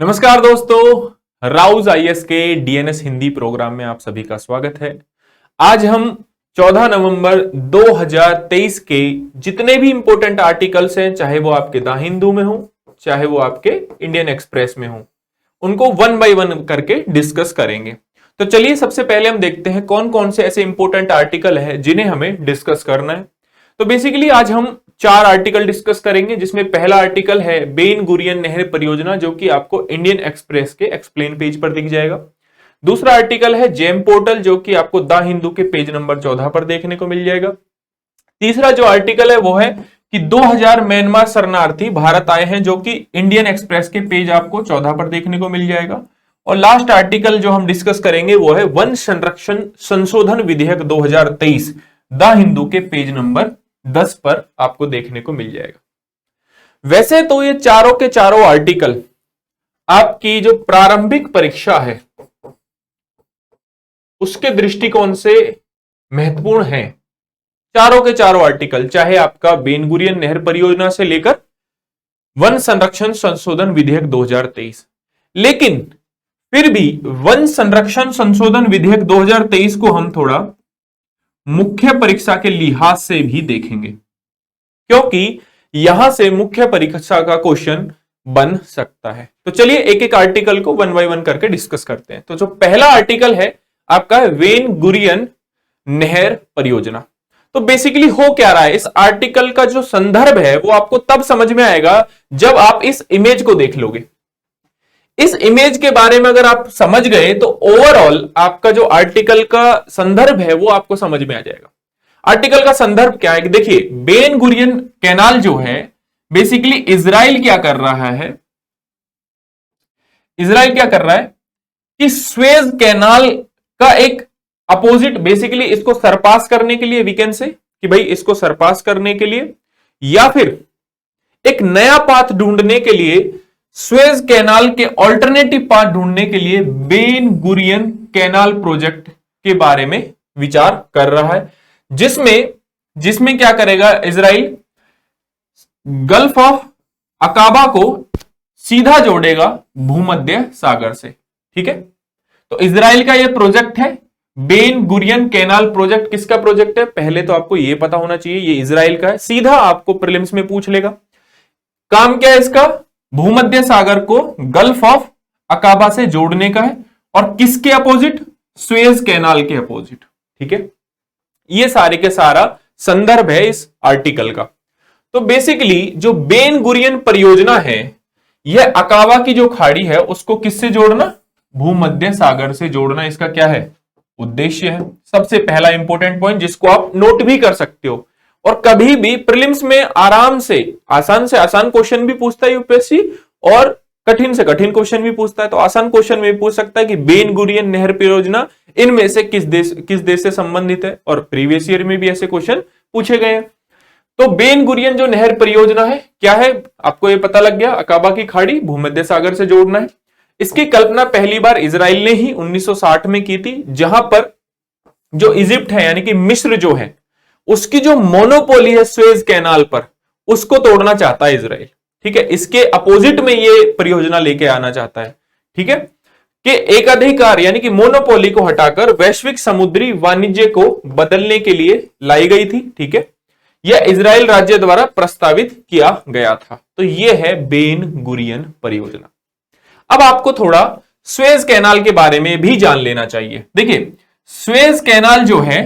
नमस्कार दोस्तों, राउज आईएएस के डीएनएस हिंदी प्रोग्राम में आप सभी का स्वागत है। आज हम 14 नवंबर 2023 के जितने भी इंपॉर्टेंट आर्टिकल्स हैं, चाहे वो आपके द हिंदू में हो, चाहे वो आपके इंडियन एक्सप्रेस में हो, उनको वन बाय वन करके डिस्कस करेंगे। तो चलिए सबसे पहले हम देखते हैं कौन कौन से ऐसे इंपॉर्टेंट आर्टिकल है जिन्हें हमें डिस्कस करना है। तो बेसिकली आज हम 4 आर्टिकल डिस्कस करेंगे, जिसमें पहला आर्टिकल है बेन गुरियन नहर परियोजना, जो कि आपको इंडियन एक्सप्रेस के एक्सप्लेन पेज पर दिख जाएगा। दूसरा आर्टिकल है जेम पोर्टल, जो कि आपको द हिंदू के पेज नंबर 14 पर देखने को मिल जाएगा। तीसरा जो आर्टिकल है वो है कि 2000 म्यांमार शरणार्थी भारत आए हैं, जो कि इंडियन एक्सप्रेस के पेज आपको 14 पर देखने को मिल जाएगा। और लास्ट आर्टिकल जो हम डिस्कस करेंगे वो है वन संरक्षण संशोधन विधेयक 2023, द हिंदू के पेज नंबर 10 पर आपको देखने को मिल जाएगा। वैसे तो ये चारों के चारों आर्टिकल आपकी जो प्रारंभिक परीक्षा है उसके दृष्टिकोण से महत्वपूर्ण है। चारों के चारों आर्टिकल, चाहे आपका बेन गुरियन नहर परियोजना से लेकर वन संरक्षण संशोधन विधेयक 2023, लेकिन फिर भी वन संरक्षण संशोधन विधेयक 2023 को हम थोड़ा मुख्य परीक्षा के लिहाज से भी देखेंगे, क्योंकि यहां से मुख्य परीक्षा का क्वेश्चन बन सकता है। तो चलिए एक एक आर्टिकल को वन बाय वन करके डिस्कस करते हैं। तो जो पहला आर्टिकल है आपका वेन गुरियन नहर परियोजना। तो बेसिकली हो क्या रहा है, इस आर्टिकल का जो संदर्भ है वो आपको तब समझ में आएगा जब आप इस इमेज को देख लोगे। इस इमेज के बारे में अगर आप समझ गए तो ओवरऑल आपका जो आर्टिकल का संदर्भ है वो आपको समझ में आ जाएगा। आर्टिकल का संदर्भ क्या है कि देखिए, बेन गुरियन कैनाल जो है, बेसिकली इजराइल क्या कर रहा है, इजराइल क्या कर रहा है कि स्वेज कैनाल का एक अपोजिट, बेसिकली इसको सरपास करने के लिए, वी कैन से कि भाई इसको सरपास करने के लिए या फिर एक नया पाथ ढूंढने के लिए, स्वेज कैनाल के ऑल्टरनेटिव पाथ ढूंढने के लिए बेन गुरियन कैनाल प्रोजेक्ट के बारे में विचार कर रहा है, जिसमें जिसमें क्या करेगा इजराइल, गल्फ ऑफ अकाबा को सीधा जोड़ेगा भूमध्य सागर से। ठीक है, तो इजराइल का यह प्रोजेक्ट है बेन गुरियन कैनाल प्रोजेक्ट। किसका प्रोजेक्ट है, पहले तो आपको यह पता होना चाहिए, ये इजराइल का है। सीधा आपको प्रीलिम्स में पूछ लेगा, काम क्या है इसका, भूमध्य सागर को गल्फ ऑफ अकाबा से जोड़ने का है, और किसके अपोजिट, स्वेज कैनाल के अपोजिट। ठीक है, ये सारे के सारा संदर्भ है इस आर्टिकल का। तो बेसिकली जो बेन गुरियन परियोजना है, यह अकाबा की जो खाड़ी है उसको किससे जोड़ना, भूमध्य सागर से जोड़ना, इसका क्या है, उद्देश्य है। सबसे पहला इंपॉर्टेंट पॉइंट जिसको आप नोट भी कर सकते हो, और कभी भी प्रीलिम्स में आराम से आसान क्वेश्चन भी पूछता है यूपीएससी, और कठिन से कठिन क्वेश्चन भी पूछता है। तो आसान क्वेश्चन में पूछ सकता है कि बेन गुरियन नहर परियोजना इनमें से किस देश से संबंधित है, और प्रीवियस ईयर में भी ऐसे क्वेश्चन पूछे गए हैं। तो बेन गुरियन जो नहर परियोजना है क्या है, आपको ये पता लग गया, अकाबा की खाड़ी भूमध्य सागर से जोड़ना है। इसकी कल्पना पहली बार इजराइल ने ही 1960 में की थी, जहां पर जो इजिप्ट है यानी कि मिस्र जो है, उसकी जो मोनोपोली है स्वेज कैनाल पर, उसको तोड़ना चाहता है इजराइल। ठीक है, इसके अपोजिट में ये परियोजना लेके आना चाहता है। ठीक है, कि एक अधिकार यानी कि मोनोपोली को हटाकर वैश्विक समुद्री वाणिज्य को बदलने के लिए लाई गई थी। ठीक है, यह इजराइल राज्य द्वारा प्रस्तावित किया गया था। तो यह है बेन गुरियन परियोजना। अब आपको थोड़ा स्वेज कैनाल के बारे में भी जान लेना चाहिए। देखिए, स्वेज कैनाल जो है,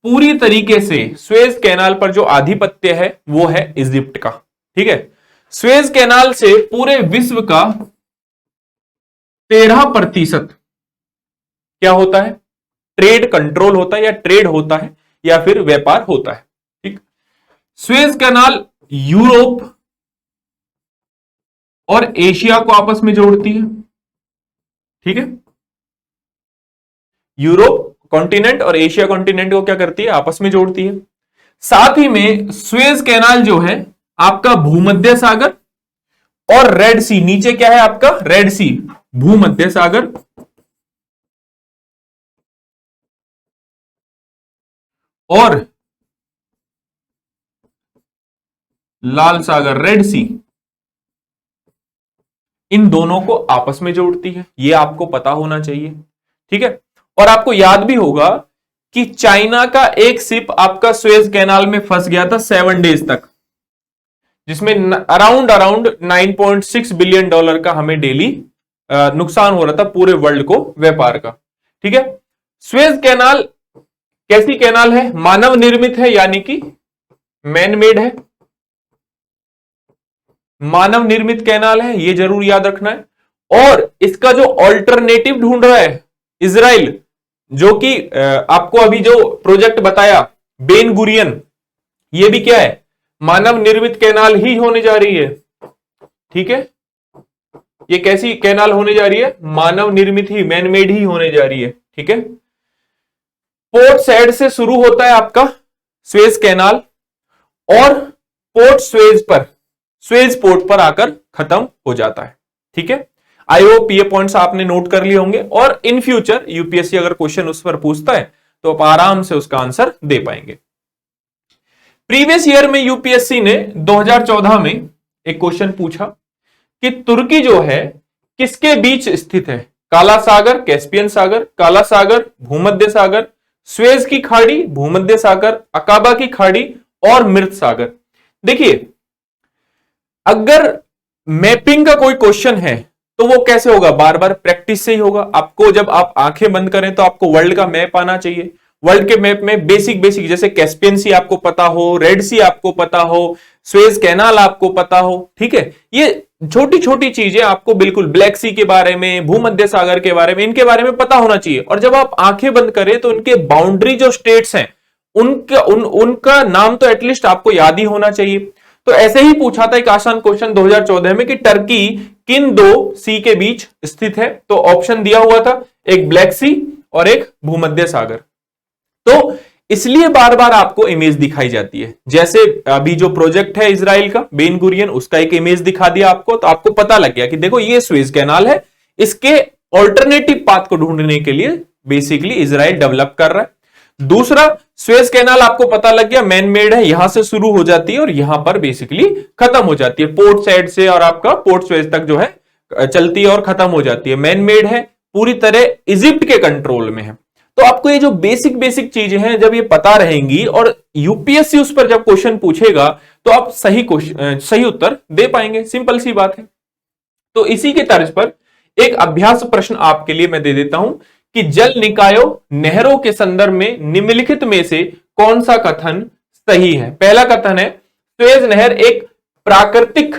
पूरी तरीके से स्वेज कैनाल पर जो आधिपत्य है वो है इजिप्ट का। ठीक है, स्वेज कैनाल से पूरे विश्व का 13% क्या होता है, ट्रेड कंट्रोल होता है, या ट्रेड होता है, या फिर व्यापार होता है। ठीक, स्वेज कैनाल यूरोप और एशिया को आपस में जोड़ती है। ठीक है, यूरोप कॉन्टिनेंट और एशिया कॉन्टिनेंट को क्या करती है, आपस में जोड़ती है। साथ ही में स्वेज कैनाल जो है आपका भूमध्य सागर और रेड सी, नीचे क्या है आपका, रेड सी, भूमध्य सागर और लाल सागर, रेड सी, इन दोनों को आपस में जोड़ती है, ये आपको पता होना चाहिए। ठीक है, और आपको याद भी होगा कि चाइना का एक शिप आपका सुएज कैनाल में फंस गया था 7 डेज तक, जिसमें अराउंड 9.6 बिलियन डॉलर का हमें डेली नुकसान हो रहा था पूरे वर्ल्ड को व्यापार का। ठीक है, सुएज कैनाल कैसी कैनाल है? मानव निर्मित है, यानी कि मैन मेड है, मानव निर्मित कैनाल है, ये जरूर याद रखना है। और इसका जो ऑल्टरनेटिव ढूंढ रहा है इजराइल, जो कि आपको अभी जो प्रोजेक्ट बताया बेन गुरियन, ये भी क्या है? मानव निर्मित कैनाल ही होने जा रही है। ठीक है, ये कैसी कैनाल होने जा रही है? मानव निर्मित ही, मैन मेड ही होने जा रही है। ठीक है, पोर्ट सैड से शुरू होता है आपका सुएज कैनाल और पोर्ट सुएज पोर्ट पर आकर खत्म हो जाता है। ठीक है, आई होप ये पॉइंट्स आपने नोट कर लिए होंगे और इन फ्यूचर यूपीएससी अगर क्वेश्चन उस पर पूछता है तो आप आराम से उसका आंसर दे पाएंगे। प्रीवियस ईयर में यूपीएससी ने 2014 में एक क्वेश्चन पूछा कि तुर्की जो है किसके बीच स्थित है? काला सागर, कैस्पियन सागर, काला सागर, भूमध्य सागर, सुएज की खाड़ी, भूमध्य सागर, अकाबा की खाड़ी और मृत सागर। देखिए, अगर मैपिंग का कोई क्वेश्चन है तो वो कैसे होगा? बार बार प्रैक्टिस से ही होगा। आपको जब आप आंखें बंद करें तो आपको वर्ल्ड का मैप आना चाहिए। वर्ल्ड के मैप में बेसिक जैसे कैस्पियन सी आपको पता हो, रेड सी आपको पता हो, सुएज कैनाल आपको पता हो। ठीक है, ये छोटी छोटी चीजें आपको बिल्कुल, ब्लैक सी के बारे में, भूमध्य सागर के बारे में, इनके बारे में पता होना चाहिए। और जब आप आंखें बंद करें तो इनके बाउंड्री जो स्टेट्स हैं उनका नाम तो एटलीस्ट आपको याद ही होना चाहिए। तो ऐसे ही पूछा था एक आसान क्वेश्चन 2014 में कि टर्की किन दो सी के बीच स्थित है? तो ऑप्शन दिया हुआ था, एक ब्लैक सी और एक भूमध्य सागर। तो इसलिए बार बार आपको इमेज दिखाई जाती है। जैसे अभी जो प्रोजेक्ट है इजराइल का बेन गुरियन, उसका एक इमेज दिखा दिया आपको, तो आपको पता लग गया कि देखो ये सुएज कैनाल है, इसके ऑल्टरनेटिव पाथ को ढूंढने के लिए बेसिकली इजराइल डेवलप कर रहा है। दूसरा, सुएज कैनाल आपको पता लग गया मैन मेड है, यहां से शुरू हो जाती है और यहां पर बेसिकली खत्म हो जाती है, पोर्ट साइड से और आपका पोर्ट सुएज तक जो है चलती है और खत्म हो जाती है। मैन मेड है, पूरी तरह इजिप्ट के कंट्रोल में है। तो आपको ये जो बेसिक चीजें हैं जब ये पता रहेंगी और यूपीएससी उस पर जब क्वेश्चन पूछेगा तो आप सही उत्तर दे पाएंगे। सिंपल सी बात है। तो इसी के तर्ज पर एक अभ्यास प्रश्न आपके लिए मैं दे देता हूं कि जल निकायों नहरों के संदर्भ में निम्नलिखित में से कौन सा कथन सही है? पहला कथन है सुएज नहर एक प्राकृतिक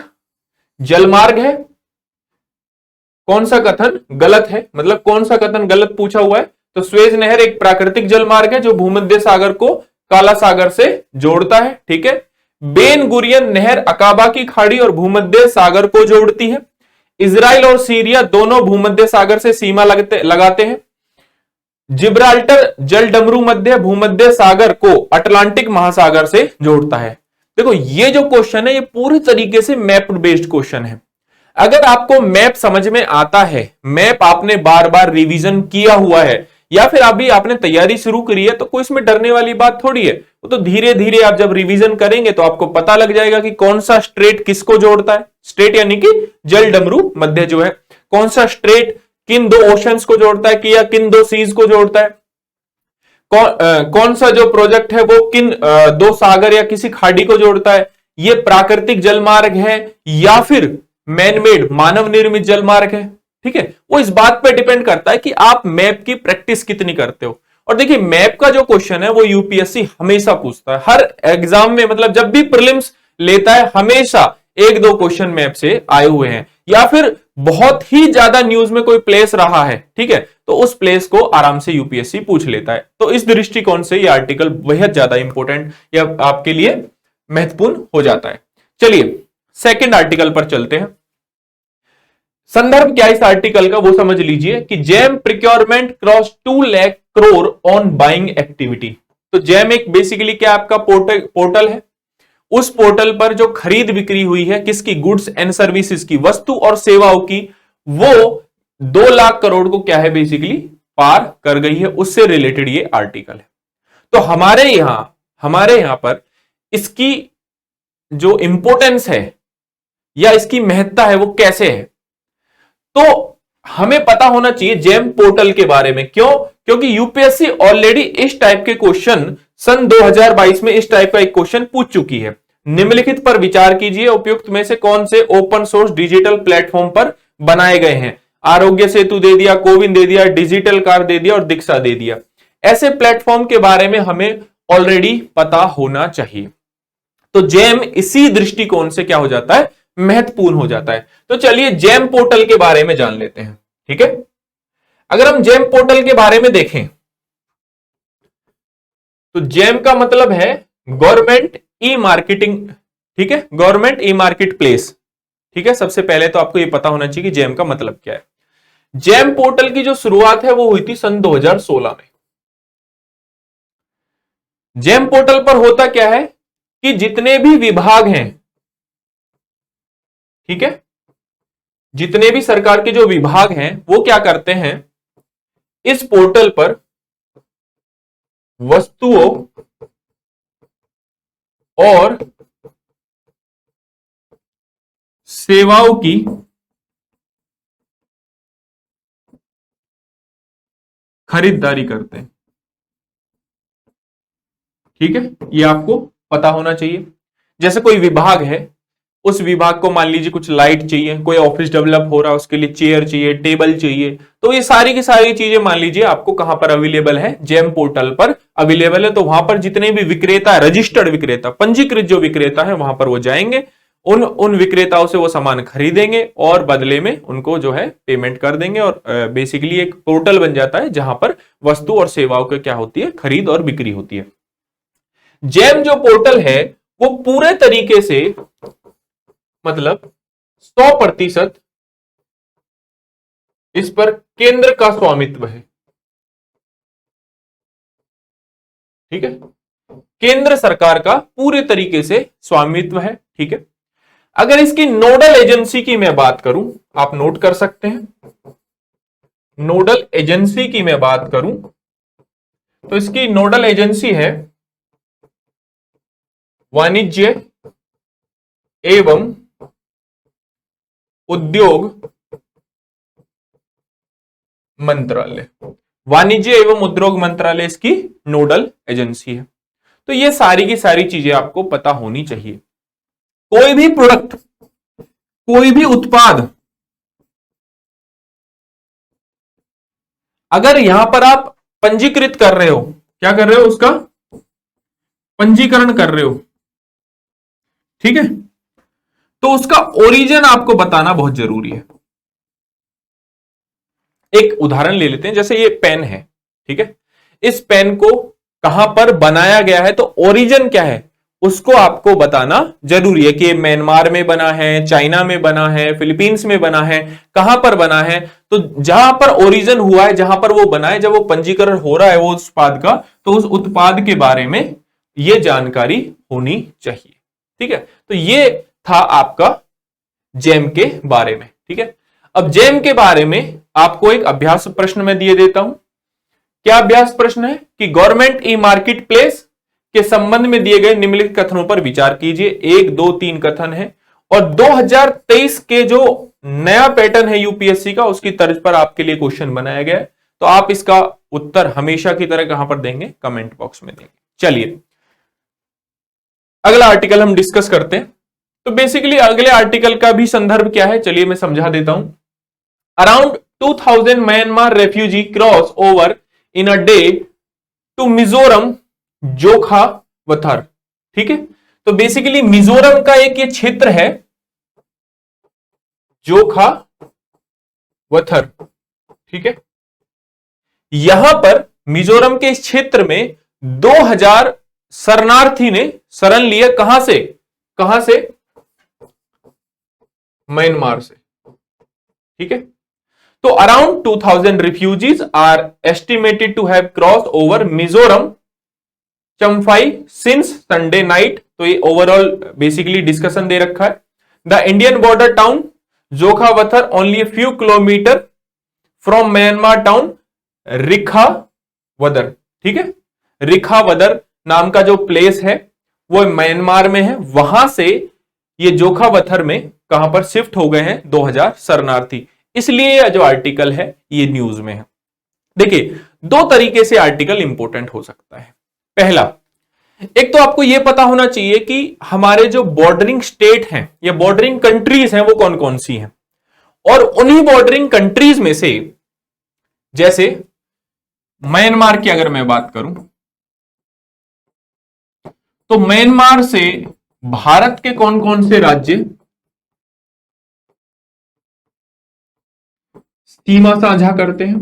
जलमार्ग है। कौन सा कथन गलत है? मतलब कौन सा कथन गलत पूछा हुआ है? तो सुएज नहर एक प्राकृतिक जलमार्ग है जो भूमध्य सागर को काला सागर से जोड़ता है। ठीक है, बेन गुरियन नहर अकाबा की खाड़ी और भूमध्य सागर को जोड़ती है। इजराइल और सीरिया दोनों भूमध्य सागर से सीमा लगाते हैं। जिब्राल्टर जल डमरू मध्य भूमध्य सागर को अटलांटिक महासागर से जोड़ता है। देखो, ये जो क्वेश्चन है ये पूरी तरीके से मैप बेस्ड क्वेश्चन है। अगर आपको मैप समझ में आता है, मैप आपने बार बार रिवीजन किया हुआ है या फिर अभी आपने तैयारी शुरू करी है, तो कोई इसमें डरने वाली बात थोड़ी है। वो तो धीरे धीरे आप जब रिवीजन करेंगे तो आपको पता लग जाएगा कि कौन सा स्ट्रेट किसको जोड़ता है। स्ट्रेट यानी कि जल डमरू मध्य जो है, कौन सा स्ट्रेट किन दो ओशंस को जोड़ता है कि या किन दो सीज को जोड़ता है। कौन सा जो प्रोजेक्ट है वो किन दो सागर या किसी खाड़ी को जोड़ता है। ये प्राकृतिक जलमार्ग है या फिर मैनमेड मानव निर्मित जलमार्ग है। ठीक है, वो इस बात पर डिपेंड करता है कि आप मैप की प्रैक्टिस कितनी करते हो। और देखिए, मैप का जो क्वेश्चन है वो यूपीएससी हमेशा पूछता है हर एग्जाम में, मतलब जब भी प्रीलिम्स लेता है हमेशा एक दो क्वेश्चन मैप से आए हुए हैं या फिर बहुत ही ज्यादा न्यूज में कोई प्लेस रहा है। ठीक है, तो उस प्लेस को आराम से यूपीएससी पूछ लेता है। तो इस दृष्टिकोण से ये आर्टिकल बेहद ज्यादा इंपॉर्टेंट या आपके लिए महत्वपूर्ण हो जाता है। चलिए सेकंड आर्टिकल पर चलते हैं। संदर्भ क्या इस आर्टिकल का वो समझ लीजिए कि jam procurement cross 2 lakh crore on buying activity. तो जैम एक बेसिकली क्या आपका पोर्टल है। उस पोर्टल पर जो खरीद बिक्री हुई है किसकी, गुड्स एंड सर्विसेज की, वस्तु और सेवाओं की, वो 2 लाख करोड़ को क्या है बेसिकली पार कर गई है। उससे रिलेटेड ये आर्टिकल है। तो हमारे यहां पर इसकी जो इंपॉर्टेंस है या इसकी महत्ता है वो कैसे है। तो हमें पता होना चाहिए जेम पोर्टल के बारे में। क्यों? क्योंकि यूपीएससी ऑलरेडी इस टाइप के क्वेश्चन सन 2022 में इस टाइप का एक क्वेश्चन पूछ चुकी है। निम्नलिखित पर विचार कीजिए, उपयुक्त में से कौन से ओपन सोर्स डिजिटल प्लेटफॉर्म पर बनाए गए हैं। आरोग्य सेतु दे दिया, कोविन दे दिया, डिजिटल कार दे दिया और दीक्षा दे दिया। ऐसे प्लेटफॉर्म के बारे में हमें ऑलरेडी पता होना चाहिए। तो जेम इसी दृष्टिकोण से क्या हो जाता है, महत्वपूर्ण हो जाता है। तो चलिए जेम पोर्टल के बारे में जान लेते हैं। ठीक है, अगर हम जेम पोर्टल के बारे में देखें तो जेम का मतलब है गवर्नमेंट ई मार्केटिंग। ठीक है, गवर्नमेंट ई मार्केट प्लेस। ठीक है, सबसे पहले तो आपको यह पता होना चाहिए कि जेम का मतलब क्या है। जेम पोर्टल की जो शुरुआत है वो हुई थी सन 2016 में। जेम पोर्टल पर होता क्या है कि जितने भी विभाग हैं, ठीक है, जितने भी सरकार के जो विभाग हैं वो क्या करते हैं, इस पोर्टल पर वस्तुओं और सेवाओं की खरीदारी करते हैं। ठीक है, ये आपको पता होना चाहिए। जैसे कोई विभाग है, उस विभाग को मान लीजिए कुछ लाइट चाहिए, कोई ऑफिस डेवलप हो रहा है, उसके लिए चेयर चाहिए, टेबल चाहिए, तो ये सारी की सारी चीजें मान लीजिए आपको कहां पर अवेलेबल है, जेम पोर्टल पर अवेलेबल है। तो वहां पर जितने भी विक्रेता, रजिस्टर्ड विक्रेता, पंजीकृत जो विक्रेता है, वहां पर वो जाएंगे, उन विक्रेताओं से वो सामान खरीदेंगे और बदले में उनको जो है पेमेंट कर देंगे। और बेसिकली एक पोर्टल बन जाता है जहां पर वस्तु और सेवाओं की क्या होती है, खरीद और बिक्री होती है। जेम जो पोर्टल है वो पूरे तरीके से मतलब 100% इस पर केंद्र का स्वामित्व है। ठीक है, केंद्र सरकार का पूरे तरीके से स्वामित्व है। ठीक है, अगर इसकी नोडल एजेंसी की मैं बात करूं, आप नोट कर सकते हैं, नोडल एजेंसी की मैं बात करूं तो इसकी नोडल एजेंसी है वाणिज्य एवं उद्योग मंत्रालय। वाणिज्य एवं उद्योग मंत्रालय इसकी नोडल एजेंसी है। तो ये सारी की सारी चीजें आपको पता होनी चाहिए। कोई भी प्रोडक्ट, कोई भी उत्पाद अगर यहां पर आप पंजीकृत कर रहे हो, क्या कर रहे हो, उसका पंजीकरण कर रहे हो, ठीक है, तो उसका ओरिजिन आपको बताना बहुत जरूरी है। एक उदाहरण ले लेते हैं, जैसे ये पेन है, ठीक है, इस पेन को कहां पर बनाया गया है, तो ओरिजिन क्या है उसको आपको बताना जरूरी है कि म्यांमार में बना है, चाइना में बना है, फिलीपींस में बना है, कहां पर बना है। तो जहां पर ओरिजिन हुआ है, जहां पर वो बना है, जब वो पंजीकरण हो रहा है वो उत्पाद का, तो उस उत्पाद के बारे में ये जानकारी होनी चाहिए। ठीक है, तो ये था आपका जेम के बारे में। ठीक है, अब जेम के बारे में आपको एक अभ्यास प्रश्न में दिए देता हूं। क्या अभ्यास प्रश्न है कि गवर्नमेंट ई मार्केट प्लेस के संबंध में दिए गए निम्नलिखित कथनों पर विचार कीजिए। 1, 2, 3 कथन है और 2023 के जो नया पैटर्न है यूपीएससी का, उसकी तर्ज पर आपके लिए क्वेश्चन बनाया गया है। तो आप इसका उत्तर हमेशा की तरह कहां पर देंगे, कमेंट बॉक्स में देंगे। चलिए अगला आर्टिकल हम डिस्कस करते हैं। तो बेसिकली अगले आर्टिकल का भी संदर्भ क्या है, चलिए मैं समझा देता हूं। Around 2000 Myanmar refugee cross over in a day to Mizoram Zokhawthar. ठीक है, तो बेसिकली मिजोरम का एक ये क्षेत्र है जोखावथर। ठीक है, यहां पर मिजोरम के इस क्षेत्र में 2000 शरणार्थी ने शरण लिया। कहां से, कहां से, म्यांमार से। ठीक है, तो around 2000 refugees are estimated to have cross over Mizoram Champhai since Sunday night. तो ये ओवरऑल बेसिकली डिस्कशन दे रखा है। The Indian border town Zokhawthar only a few kilometre from Myanmar town Rikhawdar. ठीक है, रिखावदर नाम का जो प्लेस है वो म्यांमार में है। वहां से ये जोखावथर में कहां पर शिफ्ट हो गए हैं 2000 शरणार्थी। इसलिए यह जो आर्टिकल है ये न्यूज में है। देखिए, दो तरीके से आर्टिकल इंपॉर्टेंट हो सकता है। पहला, एक तो आपको यह पता होना चाहिए कि हमारे जो बॉर्डरिंग स्टेट हैं या बॉर्डरिंग कंट्रीज हैं वो कौन कौन सी हैं, और उन्हीं बॉर्डरिंग कंट्रीज में से जैसे म्यांमार की अगर मैं बात करूं तो म्यांमार से भारत के कौन कौन से राज्य सीमा साझा करते हैं।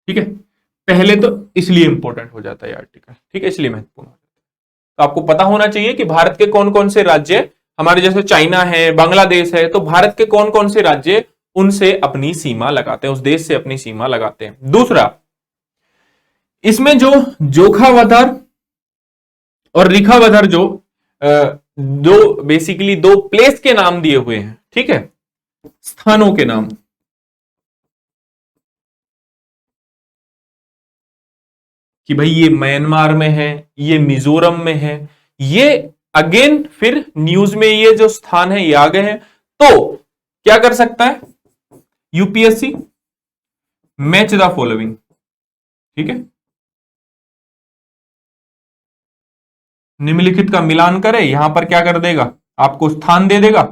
ठीक है, पहले तो इसलिए इंपॉर्टेंट हो जाता है आर्टिकल, ठीक है, इसलिए महत्वपूर्ण हो जाता है। तो आपको पता होना चाहिए कि भारत के कौन कौन से राज्य, हमारे जैसे चाइना है, बांग्लादेश है, तो भारत के कौन कौन से राज्य उनसे अपनी सीमा लगाते हैं, उस देश से अपनी सीमा लगाते हैं। दूसरा, इसमें जो जोखावधार और रिखावधार जो दो बेसिकली दो प्लेस के नाम दिए हुए हैं, ठीक है, स्थानों के नाम, कि भाई ये म्यांमार में है, ये मिजोरम में है, ये अगेन फिर न्यूज में ये जो स्थान है ये आ गए हैं। तो क्या कर सकता है यूपीएससी, मैच द फॉलोइंग, ठीक है, निम्नलिखित का मिलान करे, यहां पर क्या कर देगा, आपको स्थान दे देगा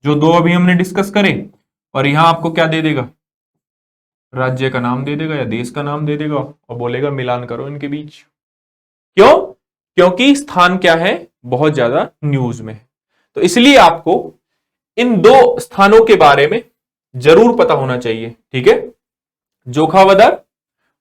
जो दो अभी हमने डिस्कस करे, और यहां आपको क्या दे देगा, राज्य का नाम दे देगा या देश का नाम दे देगा, और बोलेगा मिलान करो इनके बीच। क्यों? क्योंकि स्थान क्या है, बहुत ज्यादा न्यूज में है। तो इसलिए आपको इन दो स्थानों के बारे में जरूर पता होना चाहिए, ठीक है, जोखावदर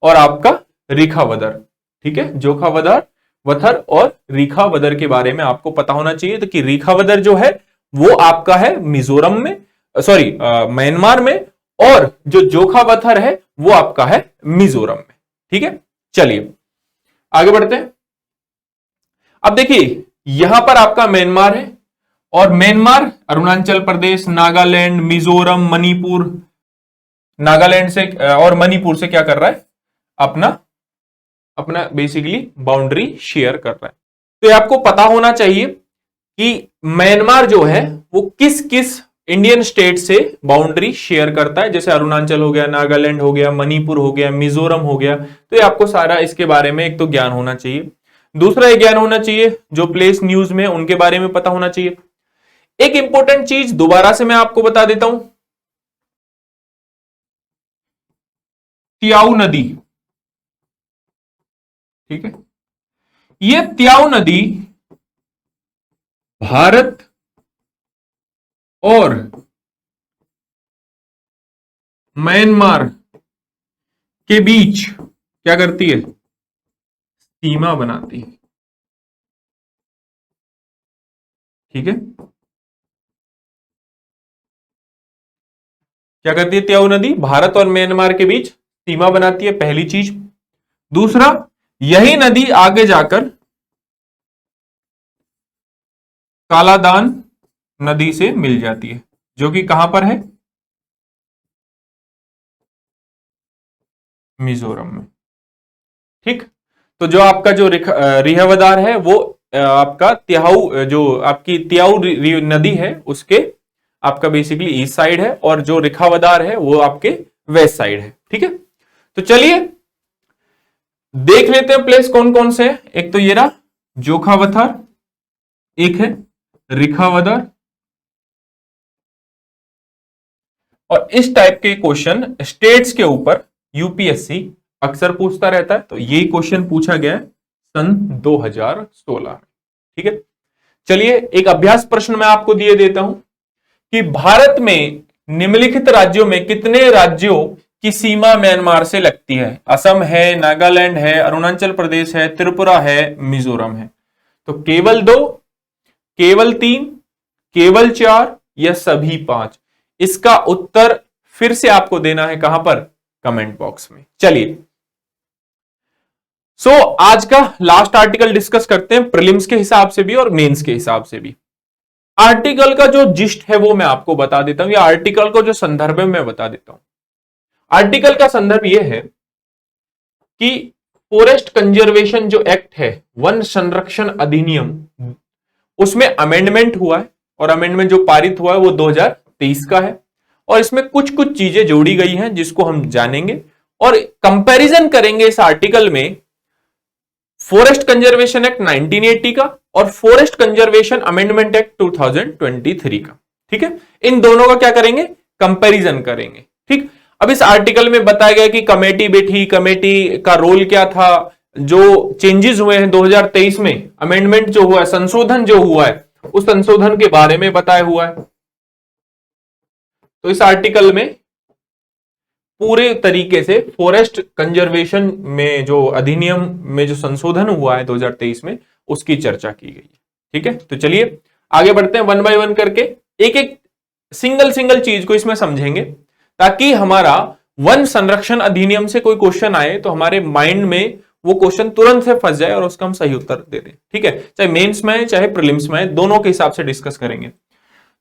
और आपका रिखावदर, ठीक है, जोखावदर वथर और रिखावदर के बारे में आपको पता होना चाहिए। तो कि रिखावदर जो है वो आपका है मिजोरम में, सॉरी म्यांमार में, और जो जोखावथर है वो आपका है मिजोरम में, ठीक है। चलिए आगे बढ़ते हैं। अब देखिए यहां पर आपका म्यांमार है, और म्यांमार अरुणाचल प्रदेश, नागालैंड, मिजोरम, मणिपुर, नागालैंड से और मणिपुर से क्या कर रहा है, अपना अपना बेसिकली बाउंड्री शेयर कर रहा है। तो ये आपको पता होना चाहिए कि म्यांमार जो है वो किस किस इंडियन स्टेट से बाउंड्री शेयर करता है, जैसे अरुणाचल हो गया, नागालैंड हो गया, मणिपुर हो गया, मिजोरम हो गया। तो ये आपको सारा इसके बारे में एक तो ज्ञान होना चाहिए, दूसरा ये ज्ञान होना चाहिए जो प्लेस न्यूज में उनके बारे में पता होना चाहिए। एक इंपॉर्टेंट चीज दोबारा से मैं आपको बता देता हूं, त्याऊ नदी, ठीक है, ये त्याऊ नदी भारत और म्यांमार के बीच क्या करती है, सीमा बनाती है, ठीक है, क्या करती है, त्याऊ नदी भारत और म्यांमार के बीच सीमा बनाती है, पहली चीज। दूसरा, यही नदी आगे जाकर कालादान नदी से मिल जाती है, जो कि कहां पर है, मिजोरम में, ठीक। तो जो आपका जो रिहावदार है वो आपका त्याऊ, जो आपकी त्याऊ नदी है उसके आपका बेसिकली ईस्ट साइड है, और जो रिखावदार है वो आपके वेस्ट साइड है, ठीक है। तो चलिए देख लेते हैं प्लेस कौन कौन से है। एक तो ये रहा जोखावथर, एक है रिखावदर, और इस टाइप के क्वेश्चन स्टेट्स के ऊपर यूपीएससी अक्सर पूछता रहता है। तो यही क्वेश्चन पूछा गया है सन 2016, ठीक है। चलिए एक अभ्यास प्रश्न मैं आपको दिए देता हूं कि भारत में निम्नलिखित राज्यों में कितने राज्यों की सीमा म्यांमार से लगती है। असम है, नागालैंड है, अरुणाचल प्रदेश है, त्रिपुरा है, मिजोरम है। तो केवल 2, केवल 3, केवल 4 या सभी 5? इसका उत्तर फिर से आपको देना है कहां पर, कमेंट बॉक्स में। चलिए आज का लास्ट आर्टिकल डिस्कस करते हैं, प्रीलिम्स के हिसाब से भी और मेंस के हिसाब से भी। आर्टिकल का जो जिस्ट है वो मैं आपको बता देता हूं, या आर्टिकल को जो संदर्भ है मैं बता देता हूं। आर्टिकल का संदर्भ यह है कि फॉरेस्ट कंजर्वेशन जो एक्ट है, वन संरक्षण अधिनियम, उसमें अमेंडमेंट हुआ है, और अमेंडमेंट जो पारित हुआ है वो 2023 का है, और इसमें कुछ कुछ चीजें जोड़ी गई हैं जिसको हम जानेंगे और कंपैरिजन करेंगे इस आर्टिकल में फॉरेस्ट कंजर्वेशन एक्ट 1980 का और फॉरेस्ट कंजर्वेशन अमेंडमेंट एक्ट 2023 का। ठीक है, इन दोनों का क्या करेंगे, कंपैरिजन करेंगे। ठीक, अब इस आर्टिकल में बताया गया कि कमेटी बैठी, कमेटी का रोल क्या था, जो चेंजेस हुए हैं 2023 में, अमेंडमेंट जो हुआ है, संशोधन जो हुआ है, उस संशोधन के बारे में बताया हुआ है। तो इस आर्टिकल में पूरे तरीके से फॉरेस्ट कंजर्वेशन में जो अधिनियम में जो संशोधन हुआ है 2023 में, उसकी चर्चा की गई है। ठीक है, तो चलिए आगे बढ़ते हैं, वन बाय वन करके एक एक सिंगल सिंगल चीज को इसमें समझेंगे, ताकि हमारा वन संरक्षण अधिनियम से कोई क्वेश्चन आए तो हमारे माइंड में वो क्वेश्चन तुरंत से फंस जाए और उसका हम सही उत्तर दे दें। ठीक है, चाहे मेंस में है चाहे प्रीलिम्स में है, दोनों के हिसाब से डिस्कस करेंगे।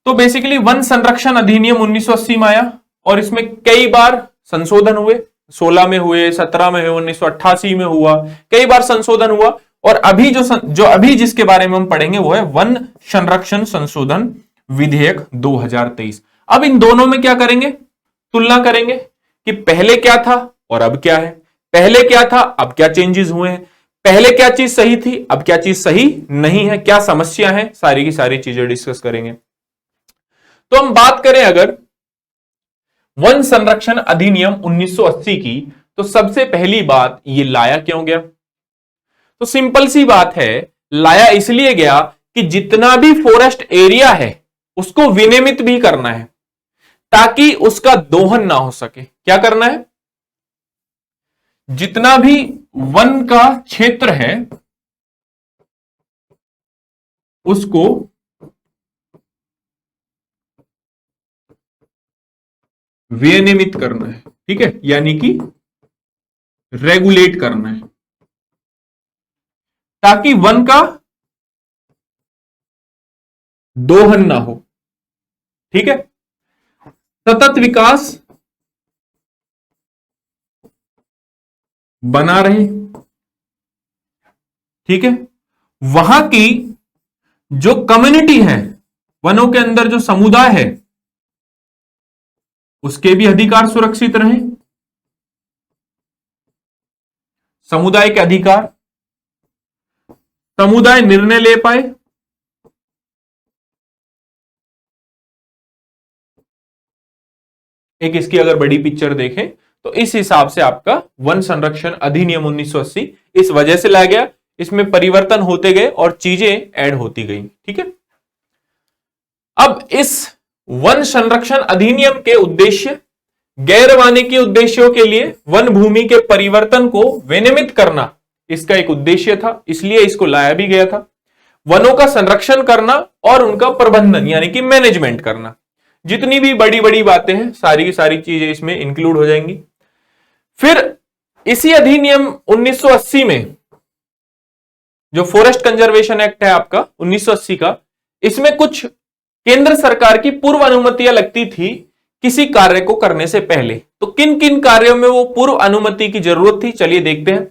तो बेसिकली वन संरक्षण अधिनियम 1980 में आया और इसमें कई बार संशोधन हुए, 16 में हुए, 17 में हुए, 1988 में हुआ, कई बार संशोधन हुआ। और अभी जो अभी जिसके बारे में हम पढ़ेंगे वो है वन संरक्षण संशोधन विधेयक 2023। अब इन दोनों में क्या करेंगे, तुलना करेंगे कि पहले क्या था और अब क्या है, पहले क्या था अब क्या चेंजेस हुए हैं, पहले क्या चीज सही थी अब क्या चीज सही नहीं है, क्या समस्या है, सारी की सारी चीजें डिस्कस करेंगे। तो हम बात करें अगर वन संरक्षण अधिनियम 1980 की, तो सबसे पहली बात ये लाया क्यों गया। तो सिंपल सी बात है, लाया इसलिए गया कि जितना भी फॉरेस्ट एरिया है उसको विनियमित भी करना है ताकि उसका दोहन ना हो सके। क्या करना है, जितना भी वन का क्षेत्र है उसको विनियमित करना है। ठीक है, यानी कि रेगुलेट करना है ताकि वन का दोहन ना हो। ठीक है, सतत विकास बना रहे। ठीक है, वहां की जो कम्युनिटी है, वनों के अंदर जो समुदाय है, उसके भी अधिकार सुरक्षित रहे। समुदाय के अधिकार, समुदाय निर्णय ले पाए, एक इसकी अगर बड़ी पिक्चर देखें तो इस हिसाब से आपका वन संरक्षण अधिनियम 1980 इस वजह से लाया गया, इसमें परिवर्तन होते गए और चीजें ऐड होती गई। ठीक है, अब इस वन संरक्षण अधिनियम के उद्देश्य, गैर वानिकी उद्देश्यों के लिए वन भूमि के परिवर्तन को विनियमित करना इसका एक उद्देश्य था, इसलिए इसको लाया भी गया था। वनों का संरक्षण करना और उनका प्रबंधन यानी कि मैनेजमेंट करना, जितनी भी बड़ी बड़ी बातें हैं सारी की सारी चीजें इसमें इंक्लूड हो जाएंगी। फिर इसी अधिनियम 1980 में जो फॉरेस्ट कंजर्वेशन एक्ट है आपका 1980 का, इसमें कुछ केंद्र सरकार की पूर्व अनुमतियां लगती थी किसी कार्य को करने से पहले। तो किन किन कार्यों में वो पूर्व अनुमति की जरूरत थी, चलिए देखते हैं।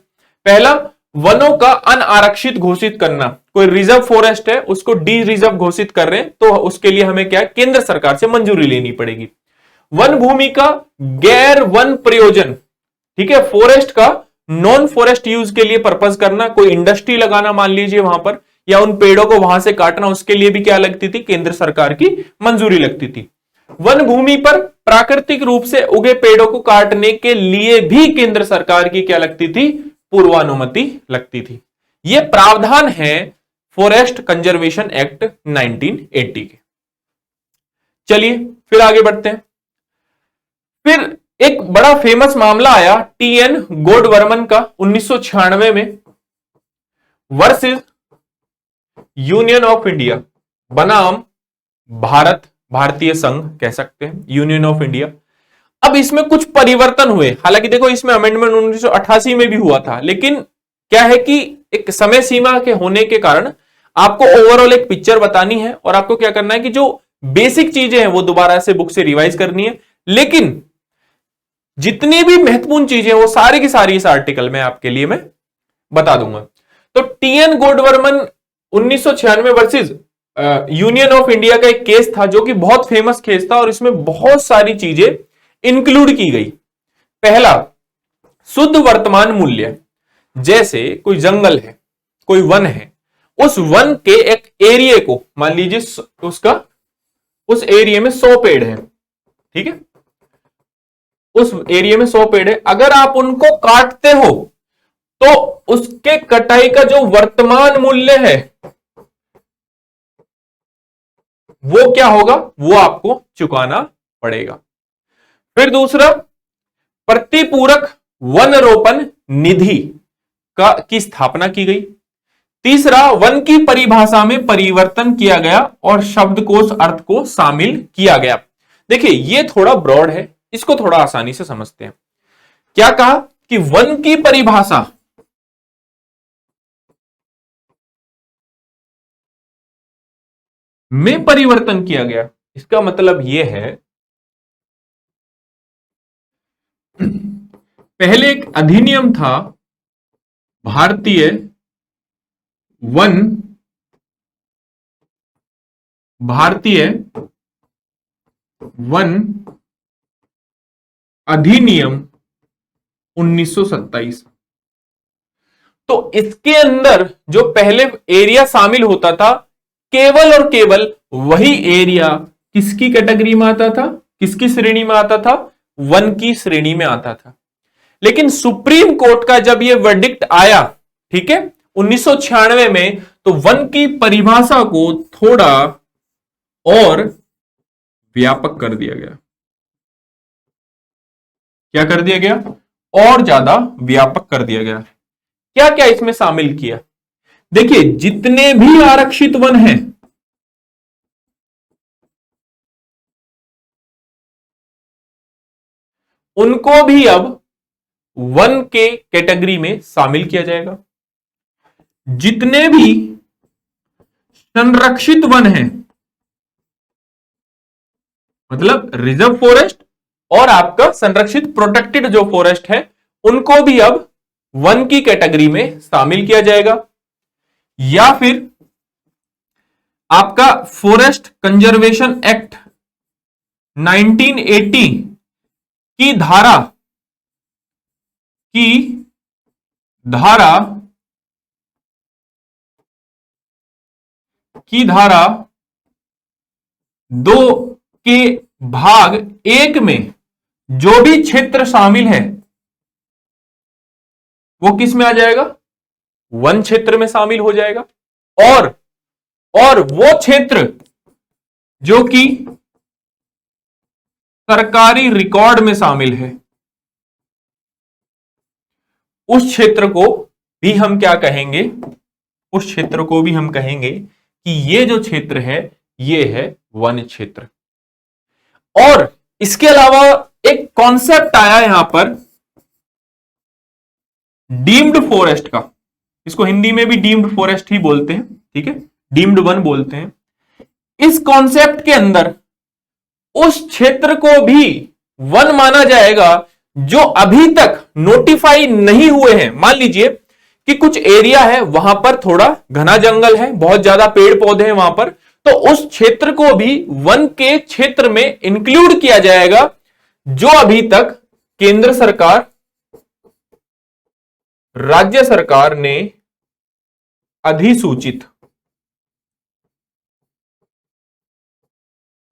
पहला, वनों का अनारक्षित घोषित करना, कोई रिजर्व फॉरेस्ट है उसको डी रिजर्व घोषित कर रहे हैं तो उसके लिए हमें क्या, केंद्र सरकार से मंजूरी लेनी पड़ेगी। वन भूमि का गैर वन प्रयोजन, ठीक है, फॉरेस्ट का नॉन फॉरेस्ट यूज के लिए पर्पज करना, कोई इंडस्ट्री लगाना मान लीजिए वहां पर, या उन पेड़ों को वहां से काटना, उसके लिए भी क्या लगती थी, केंद्र सरकार की मंजूरी लगती थी। वन भूमि पर प्राकृतिक रूप से उगे पेड़ों को काटने के लिए भी केंद्र सरकार की क्या लगती थी, पूर्वानुमति लगती थी। यह प्रावधान है फॉरेस्ट कंजर्वेशन एक्ट 1980 के। चलिए फिर आगे बढ़ते हैं। फिर एक बड़ा फेमस मामला आया टीएन गोडवर्मन का 1996 में, वर्सेस यूनियन ऑफ इंडिया, बनाम भारत, भारतीय संघ कह सकते हैं, यूनियन ऑफ इंडिया। अब इसमें कुछ परिवर्तन हुए, हालांकि देखो इसमें अमेंडमेंट 1988 में भी हुआ था, लेकिन क्या है कि एक समय सीमा के होने के कारण आपको ओवरऑल एक पिक्चर बतानी है और आपको क्या करना है कि जो बेसिक चीजें हैं वो दोबारा से बुक से रिवाइज करनी है, लेकिन जितनी भी महत्वपूर्ण चीजें वो सारी की सारी इस आर्टिकल में आपके लिए मैं बता दूंगा। तो TN Godavarman 1996 versus Union of India का एक केस था जो कि बहुत फेमस केस था और इसमें बहुत सारी चीजें इंक्लूड की गई। पहला, शुद्ध वर्तमान मूल्य, जैसे कोई जंगल है, कोई वन है, उस वन के एक एरिया को मान लीजिए उसका उस एरिया में 100 पेड़ है, ठीक है, उस एरिया में 100 पेड़ है, अगर आप उनको काटते हो तो उसके कटाई का जो वर्तमान मूल्य है वो क्या होगा, वो आपको चुकाना पड़ेगा। फिर दूसरा, प्रतिपूरक वन रोपण निधि की स्थापना की गई। तीसरा, वन की परिभाषा में परिवर्तन किया गया और शब्दकोश अर्थ को शामिल किया गया। देखिए ये थोड़ा ब्रॉड है, इसको थोड़ा आसानी से समझते हैं। क्या कहा कि वन की परिभाषा में परिवर्तन किया गया, इसका मतलब यह है पहले एक अधिनियम था, भारतीय वन अधिनियम 1927। तो इसके अंदर जो पहले एरिया शामिल होता था, केवल और केवल वही एरिया किसकी कैटेगरी में आता था, किसकी श्रेणी में आता था, वन की श्रेणी में आता था। लेकिन सुप्रीम कोर्ट का जब यह वर्डिक्ट आया, ठीक है, 1996 में, तो वन की परिभाषा को थोड़ा और व्यापक कर दिया गया। क्या कर दिया गया, और ज्यादा व्यापक कर दिया गया। क्या क्या इसमें शामिल किया, देखिए जितने भी आरक्षित वन हैं, उनको भी अब वन के कैटेगरी में शामिल किया जाएगा। जितने भी संरक्षित वन हैं, मतलब रिजर्व फॉरेस्ट और आपका संरक्षित प्रोटेक्टेड जो फॉरेस्ट है, उनको भी अब वन की कैटेगरी में शामिल किया जाएगा। या फिर आपका फॉरेस्ट कंजर्वेशन एक्ट 1980 की धारा 2 के भाग 1 में जो भी क्षेत्र शामिल है वो किस में आ जाएगा, वन क्षेत्र में शामिल हो जाएगा। और वो क्षेत्र जो कि सरकारी रिकॉर्ड में शामिल है, उस क्षेत्र को भी हम क्या कहेंगे, उस क्षेत्र को भी हम कहेंगे कि ये जो क्षेत्र है ये है वन क्षेत्र। और इसके अलावा एक कॉन्सेप्ट आया यहां पर डीम्ड फॉरेस्ट का, इसको हिंदी में भी डीम्ड फॉरेस्ट ही बोलते हैं, ठीक है, डीम्ड वन बोलते हैं। इस कॉन्सेप्ट के अंदर उस क्षेत्र को भी वन माना जाएगा जो अभी तक नोटिफाई नहीं हुए हैं। मान लीजिए कि कुछ एरिया है, वहां पर थोड़ा घना जंगल है, बहुत ज्यादा पेड़ पौधे हैं वहां पर, तो उस क्षेत्र को भी वन के क्षेत्र में इंक्लूड किया जाएगा जो अभी तक केंद्र सरकार, राज्य सरकार ने अधिसूचित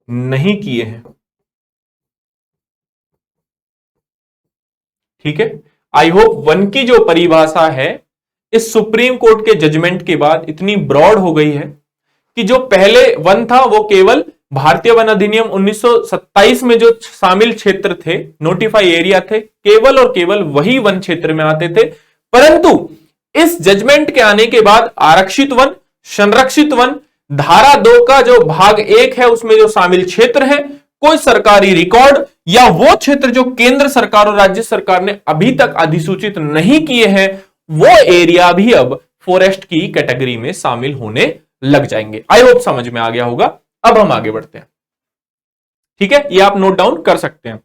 नहीं किए हैं। ठीक है, आई होप वन की जो परिभाषा है इस सुप्रीम कोर्ट के जजमेंट के बाद इतनी ब्रॉड हो गई है कि जो पहले वन था वो केवल भारतीय वन अधिनियम 1927 में जो शामिल क्षेत्र थे, नोटिफाई एरिया थे, केवल और केवल वही वन क्षेत्र में आते थे। परंतु इस जजमेंट के आने के बाद आरक्षित वन, संरक्षित वन, धारा 2 का जो भाग 1 है उसमें जो शामिल क्षेत्र है, कोई सरकारी रिकॉर्ड या वो क्षेत्र जो केंद्र सरकार और राज्य सरकार ने अभी तक अधिसूचित नहीं किए हैं, वो एरिया भी अब फॉरेस्ट की कैटेगरी में शामिल होने लग जाएंगे। आई होप समझ में आ गया होगा। अब हम आगे बढ़ते हैं, ठीक है, ये आप नोट डाउन कर सकते हैं।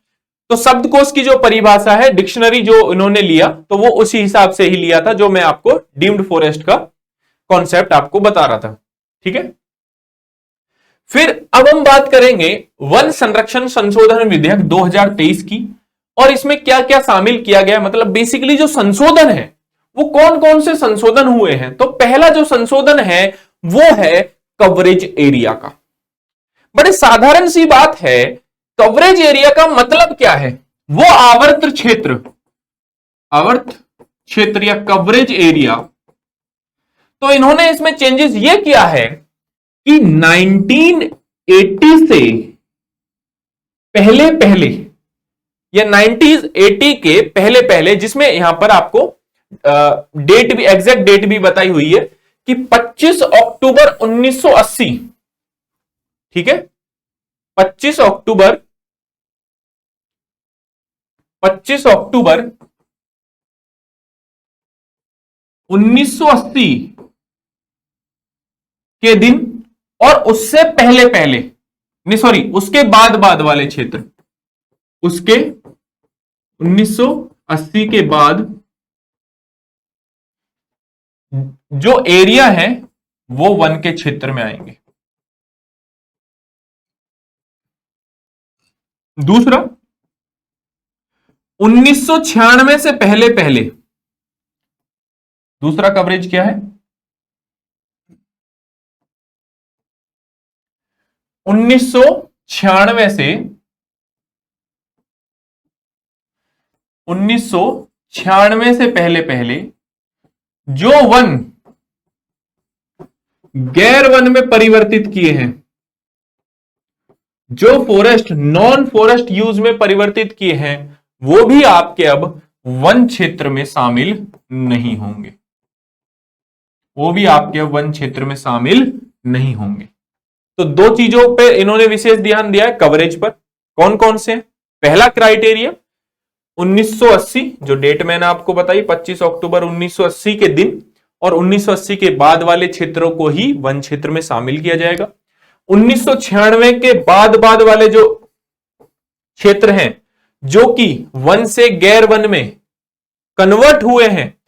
तो शब्दकोश की जो परिभाषा है, डिक्शनरी जो इन्होंने लिया, तो वो उसी हिसाब से ही लिया था जो मैं आपको डीम्ड फॉरेस्ट का कॉन्सेप्ट आपको बता रहा था। ठीक है, फिर अब हम बात करेंगे वन संरक्षण संशोधन विधेयक 2023 की, और इसमें क्या क्या शामिल किया गया, मतलब बेसिकली जो संशोधन है वो कौन कौन से संशोधन हुए हैं। तो पहला जो संशोधन है वो है कवरेज एरिया का। बड़े साधारण सी बात है, कवरेज एरिया का मतलब क्या है, वो आवर्त क्षेत्र या कवरेज एरिया। तो इन्होंने इसमें चेंजेस ये किया है कि 1980 से पहले पहले या 1980 के पहले पहले, जिसमें यहां पर आपको डेट भी, एग्जैक्ट डेट भी बताई हुई है कि 25 अक्टूबर 1980, ठीक है, 25 अक्टूबर 1980 के दिन, और उससे पहले पहले, नहीं सॉरी, उसके बाद बाद वाले क्षेत्र, उसके 1980 के बाद जो एरिया है वो वन के क्षेत्र में आएंगे। दूसरा, 1996 से पहले पहले दूसरा कवरेज क्या है, 1996 से 1996 से पहले पहले जो वन गैर वन में परिवर्तित किए हैं, जो फॉरेस्ट नॉन फॉरेस्ट यूज में परिवर्तित किए हैं, वो भी आपके अब वन क्षेत्र में शामिल नहीं होंगे, वो भी आपके अब वन क्षेत्र में शामिल नहीं होंगे। तो दो चीजों पे इन्होंने विशेष ध्यान दिया है कवरेज पर। कौन कौन से? पहला क्राइटेरिया 1980, जो डेट मैंने आपको बताई 25 अक्टूबर 1980 के दिन, और 1980 के बाद वाले क्षेत्रों को ही वन क्षेत्र में शामिल किया जाएगा। 1996 के बाद बाद वाले जो क्षेत्र हैं जो कि वन से गैर वन में कन्वर्ट हुए हैं,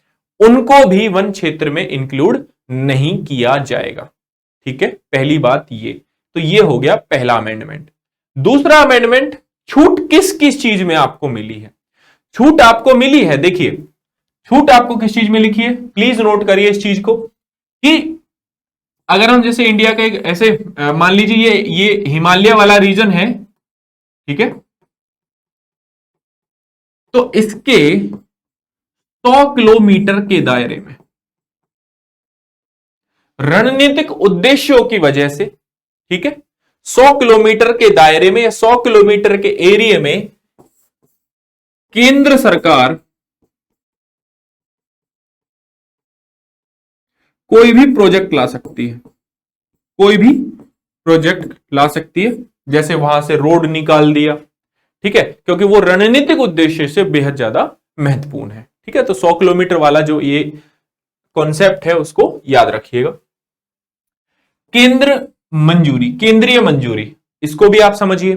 उनको भी वन क्षेत्र में इंक्लूड नहीं किया जाएगा। ठीक है, पहली बात ये। तो ये हो गया पहला अमेंडमेंट। दूसरा अमेंडमेंट, छूट किस किस चीज में आपको मिली है? छूट आपको मिली है, देखिए छूट आपको किस चीज में लिखी है, प्लीज नोट करिए इस चीज को, कि अगर हम जैसे इंडिया का एक ऐसे मान लीजिए ये हिमालय वाला रीजन है, ठीक है, तो इसके 100 किलोमीटर के दायरे में रणनीतिक उद्देश्यों की वजह से, ठीक है, 100 किलोमीटर के दायरे में या 100 किलोमीटर के एरिया में केंद्र सरकार कोई भी प्रोजेक्ट ला सकती है, कोई भी प्रोजेक्ट ला सकती है, जैसे वहां से रोड निकाल दिया, ठीक है, क्योंकि वो रणनीतिक उद्देश्य से बेहद ज्यादा महत्वपूर्ण है। ठीक है, तो 100 किलोमीटर वाला जो ये कॉन्सेप्ट है उसको याद रखिएगा। केंद्रीय मंजूरी, इसको भी आप समझिए।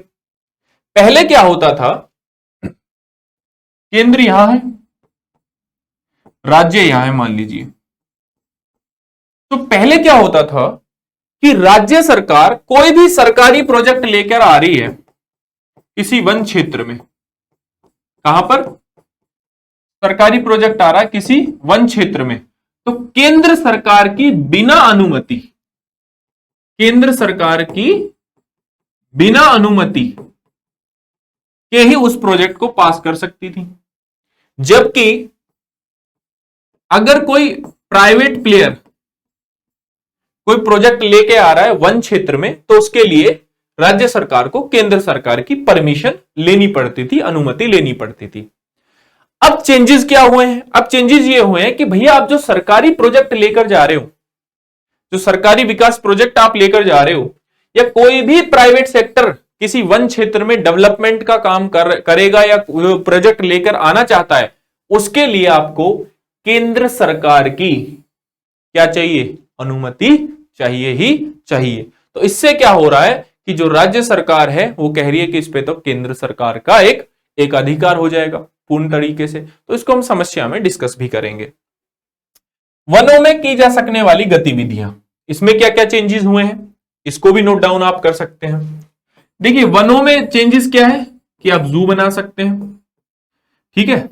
पहले क्या होता था, केंद्र यहां है, राज्य यहां है मान लीजिए, तो पहले क्या होता था कि राज्य सरकार कोई भी सरकारी प्रोजेक्ट लेकर आ रही है किसी वन क्षेत्र में, कहां पर सरकारी प्रोजेक्ट आ रहा है किसी वन क्षेत्र में, तो केंद्र सरकार की बिना अनुमति, केंद्र सरकार की बिना अनुमति के ही उस प्रोजेक्ट को पास कर सकती थी। जबकि अगर कोई प्राइवेट प्लेयर कोई प्रोजेक्ट लेके आ रहा है वन क्षेत्र में, तो उसके लिए राज्य सरकार को केंद्र सरकार की परमिशन लेनी पड़ती थी, अनुमति लेनी पड़ती थी। अब चेंजेस क्या हुए हैं? अब चेंजेस ये हुए हैं कि भैया आप जो सरकारी प्रोजेक्ट लेकर जा रहे हो, जो सरकारी विकास प्रोजेक्ट आप लेकर जा रहे हो, या कोई भी प्राइवेट सेक्टर किसी वन क्षेत्र में डेवलपमेंट का काम करेगा या प्रोजेक्ट लेकर आना चाहता है, उसके लिए आपको केंद्र सरकार की क्या चाहिए? अनुमति चाहिए ही चाहिए। तो इससे क्या हो रहा है कि जो राज्य सरकार है वो कह रही है कि इस पे तो केंद्र सरकार का एक अधिकार हो जाएगा पूर्ण तरीके से। तो इसको हम समस्या में डिस्कस भी करेंगे। वनों में की जा सकने वाली गतिविधियां, इसमें क्या क्या चेंजेस हुए हैं? इसको भी नोट डाउन आप कर सकते हैं। देखिए वनों में चेंजेस क्या है कि आप जू बना सकते हैं, ठीक है,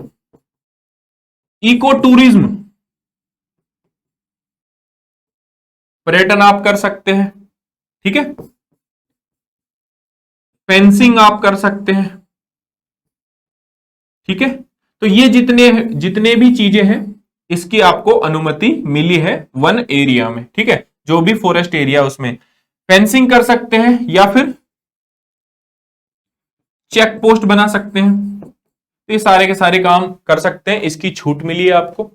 इको टूरिज्म पर्यटन आप कर सकते हैं, ठीक है, फेंसिंग आप कर सकते हैं, ठीक है। तो ये जितने जितने भी चीजें हैं इसकी आपको अनुमति मिली है वन एरिया में, ठीक है, जो भी फॉरेस्ट एरिया उसमें फेंसिंग कर सकते हैं या फिर चेक पोस्ट बना सकते हैं। तो ये सारे के सारे काम कर सकते हैं, इसकी छूट मिली है आपको।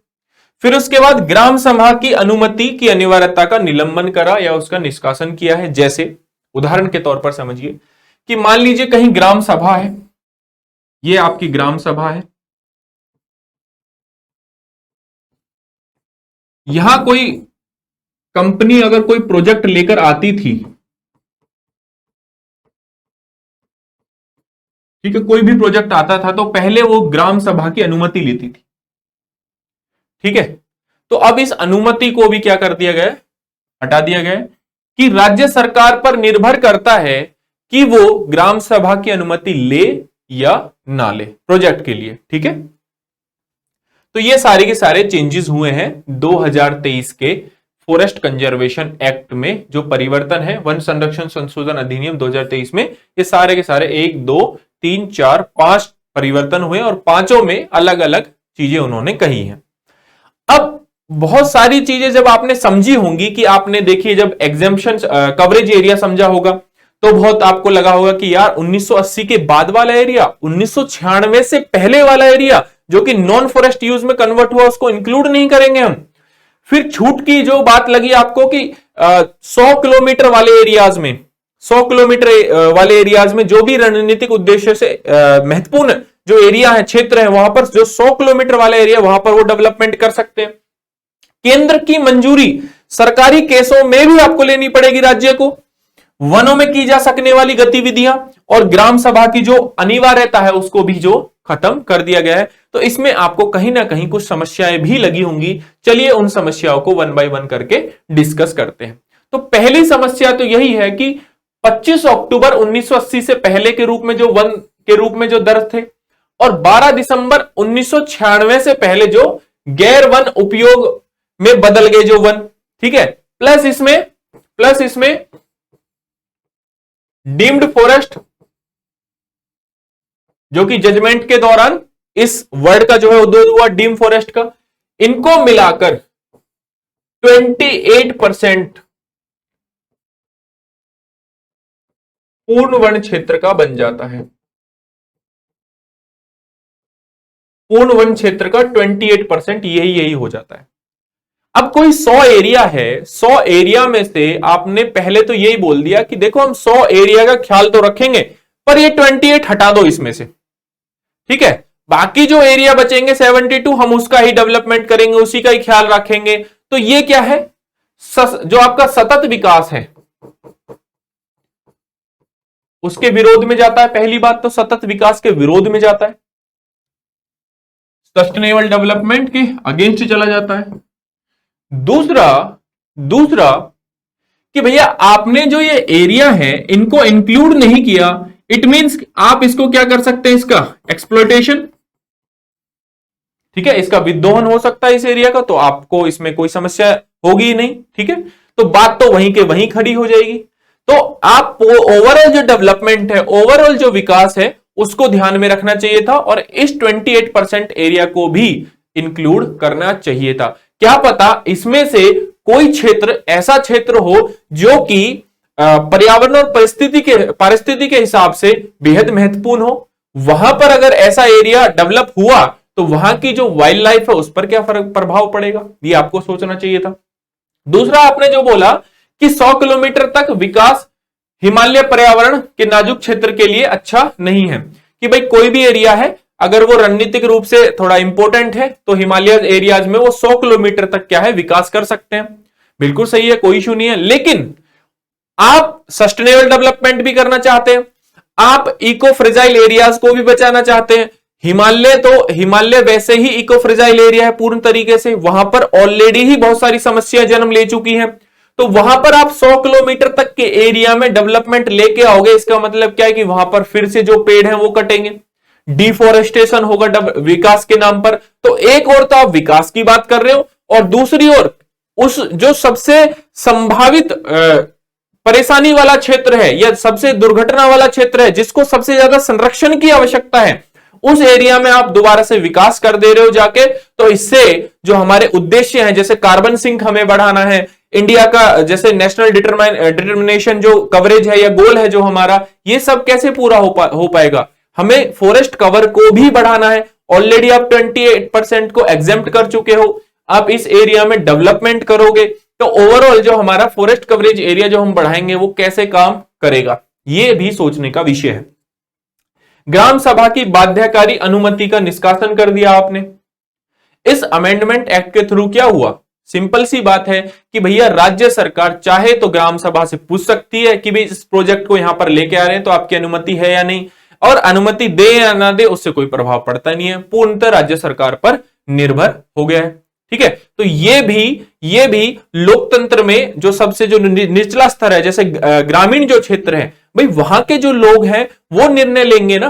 फिर उसके बाद ग्राम सभा की अनुमति की अनिवार्यता का निलंबन करा या उसका निष्कासन किया है। जैसे उदाहरण के तौर पर समझिए कि मान लीजिए कहीं ग्राम सभा है, ये आपकी ग्राम सभा है, यहां कोई कंपनी अगर कोई प्रोजेक्ट लेकर आती थी, ठीक है, कोई भी प्रोजेक्ट आता था तो पहले वो ग्राम सभा की अनुमति लेती थी, ठीक है। तो अब इस अनुमति को भी क्या कर दिया गया, हटा दिया गया कि राज्य सरकार पर निर्भर करता है कि वो ग्राम सभा की अनुमति ले या ना ले प्रोजेक्ट के लिए, ठीक है। तो ये सारे के सारे चेंजेस हुए हैं 2023 के फॉरेस्ट कंजर्वेशन एक्ट में, जो परिवर्तन है वन संरक्षण संशोधन अधिनियम 2023 में। ये सारे के सारे 1 2 3 4 5 परिवर्तन हुए और पांचों में अलग अलग चीजें उन्होंने कही हैं। अब बहुत सारी चीजें जब आपने समझी होंगी कि आपने देखिए जब एग्जेम्पशन कवरेज एरिया समझा होगा तो बहुत आपको लगा होगा कि यार 1980 के बाद वाला एरिया, 1996 से पहले वाला एरिया जो कि नॉन फॉरेस्ट यूज में कन्वर्ट हुआ उसको इंक्लूड नहीं करेंगे हम। फिर छूट की जो बात लगी आपको कि 100 किलोमीटर वाले एरियाज में, 100 किलोमीटर वाले एरियाज में जो भी रणनीतिक उद्देश्य से महत्वपूर्ण जो एरिया है, क्षेत्र है, वहां पर जो 100 किलोमीटर वाला एरिया वहां पर वो डेवलपमेंट कर सकते हैं। केंद्र की मंजूरी सरकारी केसों में भी आपको लेनी पड़ेगी राज्य को। वनों में की जा सकने वाली गतिविधियां और ग्राम सभा की जो अनिवार्यता है उसको भी जो खत्म कर दिया गया है। तो इसमें आपको कहीं ना कहीं कुछ समस्याएं भी लगी होंगी। चलिए उन समस्याओं को वन बाय वन करके डिस्कस करते हैं। तो पहली समस्या तो यही है कि 25 अक्टूबर 1980 से पहले के रूप में जो वन के रूप में जो दर्ज थे और 12 दिसंबर 1996 से पहले जो गैर वन उपयोग में बदल गए जो वन, ठीक है, प्लस इसमें डीम्ड फॉरेस्ट जो कि जजमेंट के दौरान इस वर्ड का जो है उद्योग हुआ डीम फॉरेस्ट का, इनको मिलाकर 28% पूर्ण वन क्षेत्र का बन जाता है। पूर्ण वन क्षेत्र का 28% यही हो जाता है। अब कोई 100 एरिया है, 100 एरिया में से आपने पहले तो यही बोल दिया कि देखो हम 100 एरिया का ख्याल तो रखेंगे पर ये 28 हटा दो इसमें से, ठीक है, बाकी जो एरिया बचेंगे 72 हम उसका ही डेवलपमेंट करेंगे, उसी का ही ख्याल रखेंगे। तो ये क्या है, जो आपका सतत विकास है उसके विरोध में जाता है। पहली बात तो सतत विकास के विरोध में जाता है, सस्टेनेबल डेवलपमेंट के अगेंस्ट चला जाता है। दूसरा कि भैया आपने जो ये एरिया है इनको इंक्लूड नहीं किया, इट मींस आप इसको क्या कर सकते हैं, इसका एक्सप्लॉयटेशन, ठीक है, इसका विद्रोहन हो सकता है इस एरिया का, तो आपको इसमें कोई समस्या होगी ही नहीं, ठीक है। तो बात तो वहीं के वहीं खड़ी हो जाएगी। तो आप ओवरऑल जो डेवलपमेंट है, ओवरऑल जो विकास है उसको ध्यान में रखना चाहिए था और इस 28% एरिया को भी इंक्लूड करना चाहिए था। क्या पता इसमें से कोई क्षेत्र ऐसा क्षेत्र हो जो कि पर्यावरण और परिस्थिति के हिसाब से बेहद महत्वपूर्ण हो, वहां पर अगर ऐसा एरिया डेवलप हुआ तो वहां की जो वाइल्ड लाइफ है उस पर क्या प्रभाव पड़ेगा, ये आपको सोचना चाहिए था। दूसरा आपने जो बोला कि 100 किलोमीटर तक विकास हिमालय पर्यावरण के नाजुक क्षेत्र के लिए अच्छा नहीं है, कि भाई कोई भी एरिया है अगर वो रणनीतिक रूप से थोड़ा इंपॉर्टेंट है तो हिमालय एरियाज में वो 100 किलोमीटर तक क्या है विकास कर सकते हैं, बिल्कुल सही है, कोई इशू नहीं है। लेकिन आप सस्टेनेबल डेवलपमेंट भी करना चाहते हैं, आप इको फ्रेजाइल एरियाज को भी बचाना चाहते हैं। हिमालय वैसे ही इको फ्रेजाइल एरिया है पूर्ण तरीके से, वहां पर ऑलरेडी ही बहुत सारी समस्याएं जन्म ले चुकी हैं। तो वहां पर आप 100 किलोमीटर तक के एरिया में डेवलपमेंट लेके आओगे, इसका मतलब क्या है कि वहां पर फिर से जो पेड़ हैं वो कटेंगे, डिफोरेस्टेशन होगा विकास के नाम पर। तो एक और तो आप विकास की बात कर रहे हो, और दूसरी ओर उस जो सबसे संभावित परेशानी वाला क्षेत्र है या सबसे दुर्घटना वाला क्षेत्र है, जिसको सबसे ज्यादा संरक्षण की आवश्यकता है, उस एरिया में आप दोबारा से विकास कर दे रहे हो जाके। तो इससे जो हमारे उद्देश्य हैं, जैसे कार्बन सिंक हमें बढ़ाना है, इंडिया का जैसे नेशनल डिटर्मिनेशन जो कवरेज है या गोल है जो हमारा, ये सब कैसे पूरा हो पाएगा? हमें फॉरेस्ट कवर को भी बढ़ाना है। ऑलरेडी आप 28% को एग्जेम्प्ट कर चुके हो, आप इस एरिया में डेवलपमेंट करोगे तो ओवरऑल जो हमारा फॉरेस्ट कवरेज एरिया जो हम बढ़ाएंगे वो कैसे काम करेगा, ये भी सोचने का विषय है। ग्राम सभा की बाध्यकारी अनुमति का निष्कासन कर दिया आपने। इस अमेंडमेंट एक्ट के थ्रू क्या हुआ? सिंपल सी बात है कि भैया राज्य सरकार चाहे तो ग्राम सभा से पूछ सकती है कि भाई इस प्रोजेक्ट को यहां पर लेके आ रहे हैं तो आपकी अनुमति है या नहीं, और अनुमति दे या ना दे उससे कोई प्रभाव पड़ता नहीं है, पूर्णतः राज्य सरकार पर निर्भर हो गया है। ठीक है, तो ये भी लोकतंत्र में जो सबसे जो निचला स्तर है, जैसे ग्रामीण जो क्षेत्र है, भाई वहां के जो लोग हैं वो निर्णय लेंगे ना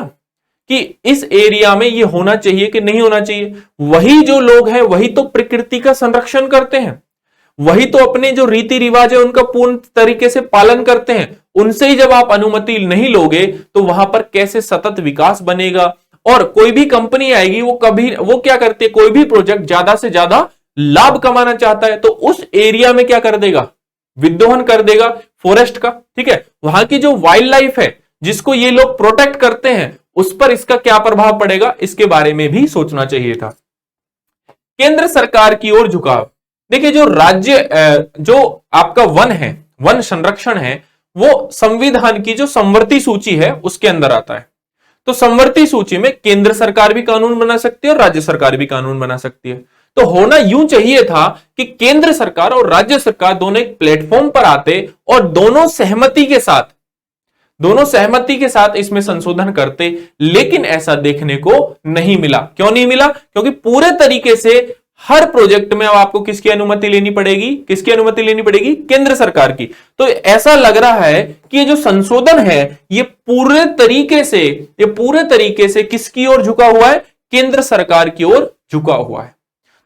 कि इस एरिया में ये होना चाहिए कि नहीं होना चाहिए। वही जो लोग हैं वही तो प्रकृति का संरक्षण करते हैं, वही तो अपने जो रीति रिवाज है उनका पूर्ण तरीके से पालन करते हैं। उनसे ही जब आप अनुमति नहीं लोगे तो वहां पर कैसे सतत विकास बनेगा? और कोई भी कंपनी आएगी वो क्या करती है, कोई भी प्रोजेक्ट ज्यादा से ज्यादा लाभ कमाना चाहता है तो उस एरिया में क्या कर देगा, विद्रोहन कर देगा फॉरेस्ट का। ठीक है, वहां की जो वाइल्ड लाइफ है जिसको ये लोग प्रोटेक्ट करते हैं उस पर इसका क्या प्रभाव पड़ेगा, इसके बारे में भी सोचना चाहिए था। केंद्र सरकार की ओर झुकाव। देखिए जो राज्य जो आपका वन है, वन संरक्षण है, वो संविधान की जो संवर्ती सूची है उसके अंदर आता है। तो संवर्ती सूची में केंद्र सरकार भी कानून बना सकती है और राज्य सरकार भी कानून बना सकती है। तो होना यूं चाहिए था कि केंद्र सरकार और राज्य सरकार दोनों एक प्लेटफॉर्म पर आते और दोनों सहमति के साथ इसमें संशोधन करते, लेकिन ऐसा देखने को नहीं मिला। क्यों नहीं मिला? क्योंकि पूरे तरीके से हर प्रोजेक्ट में अब आपको किसकी अनुमति लेनी पड़ेगी? केंद्र सरकार की। तो ऐसा लग रहा है कि ये जो संशोधन है ये पूरे तरीके से किसकी ओर झुका हुआ है? केंद्र सरकार की ओर झुका हुआ है।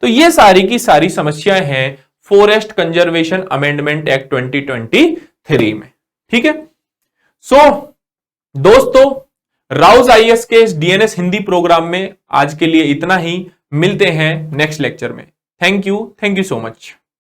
तो ये सारी की सारी समस्याएं हैं फॉरेस्ट कंजर्वेशन अमेंडमेंट एक्ट 2023 में। ठीक है, दोस्तों राउज आईएएस के इस डीएनएस हिंदी प्रोग्राम में आज के लिए इतना ही। मिलते हैं नेक्स्ट लेक्चर में। Thank you so much.